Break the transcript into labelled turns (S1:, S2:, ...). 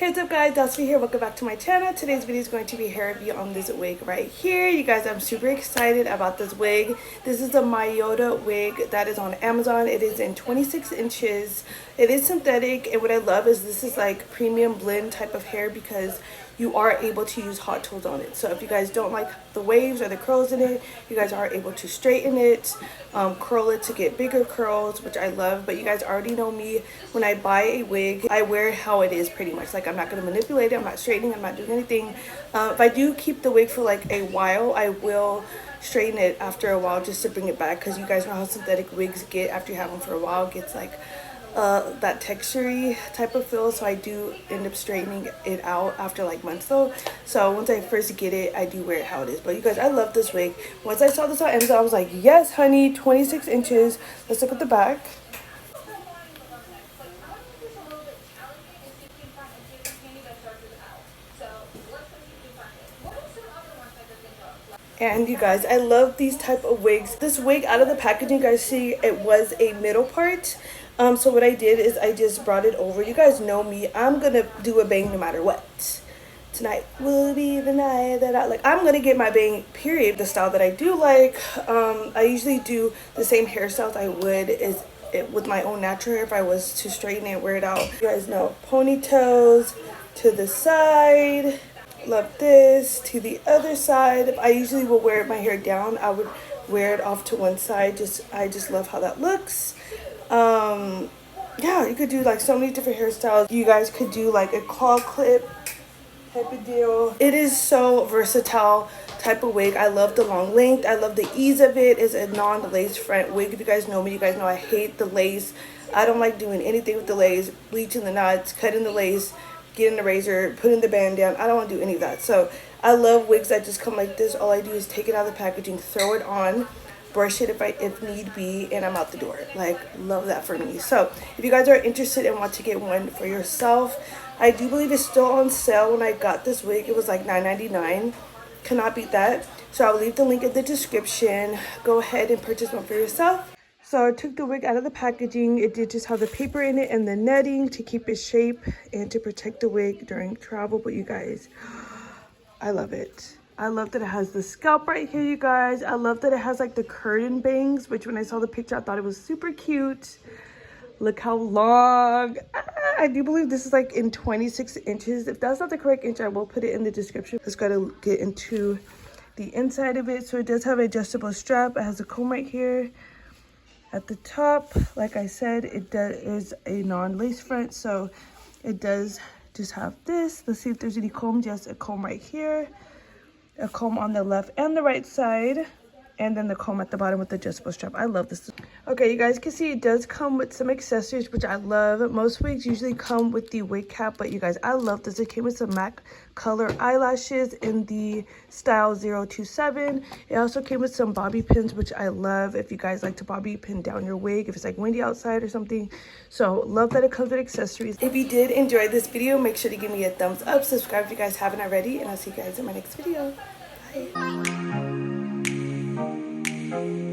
S1: Hey, what's up guys, Dassahmariee here. Welcome back to my channel. Today's video is going to be a hair review on this wig right here. You guys, I'm super excited about this wig. This is a Mayouda wig that is on Amazon. It is in 26 inches. It is synthetic, and what I love is this is like premium blend type of hair because you are able to use hot tools on it. So if you guys don't like the waves or the curls in it, you guys are able to straighten it, curl it to get bigger curls, which I love. But you guys already know me. When I buy a wig, I wear it how it is pretty much. Like, I'm not going to manipulate it, I'm not straightening, I'm not doing anything. If I do keep the wig for like a while, I will straighten it after a while just to bring it back, because you guys know how synthetic wigs get after you have them for a while. It gets like that textury type of feel, so I do end up straightening it out after like months though. So once I first get it, I do wear it how it is. But you guys, I love this wig. Once I saw this on Amazon, I was like, yes honey, 26 inches. Let's look at the back. And you guys, I love these type of wigs. This wig, out of the packaging, you guys see it was a middle part. So what I did is I just brought it over. You guys know me, I'm gonna do a bang no matter what. Tonight will be the night that I'm gonna get my bang, period. The style that I do like, I usually do the same hairstyles I would with my own natural hair if I was to straighten it and wear it out. You guys know, ponytails to the side. Love this. To the other side, I usually will wear my hair down. I would wear it off to one side. I just love how that looks. Yeah, you could do like so many different hairstyles. You guys could do like a claw clip type of deal. It is so versatile type of wig. I love the long length. I love the ease of it. It's a non-lace front wig. If you guys know me, you guys know I hate the lace. I don't like doing anything with the lace, bleaching the knots, cutting the lace, getting the razor, putting the band down. I don't want to do any of that. So I love wigs that just come like this. All I do is take it out of the packaging, throw it on, brush it if need be, and I'm out the door. Like, love that for me. So if you guys are interested and want to get one for yourself, I do believe it's still on sale. When I got this wig, it was like $9.99. Cannot beat that. So I'll leave the link in the description. Go ahead and purchase one for yourself. So I took the wig out of the packaging. It did just have the paper in it and the netting to keep its shape and to protect the wig during travel. But you guys, I love it. I love that it has the scalp right here, you guys. I love that it has like the curtain bangs, which when I saw the picture, I thought it was super cute. Look how long. I do believe this is like in 26 inches. If that's not the correct inch, I will put it in the description. Just gotta get into the inside of it. So it does have an adjustable strap. It has a comb right here at the top. Like I said, it is a non-lace front, so it does just have this. Let's see if there's any combs. Yes, a comb right here, a comb on the left and the right side, and then the comb at the bottom with the adjustable strap. I love this. Okay, you guys can see it does come with some accessories, which I love. Most wigs usually come with the wig cap, but you guys, I love this. It came with some MAC color eyelashes in the style 027. It also came with some bobby pins, which I love if you guys like to bobby pin down your wig if it's like windy outside or something. So love that it comes with accessories. If you did enjoy this video, make sure to give me a thumbs up, subscribe if you guys haven't already, and I'll see you guys in my next video. Bye.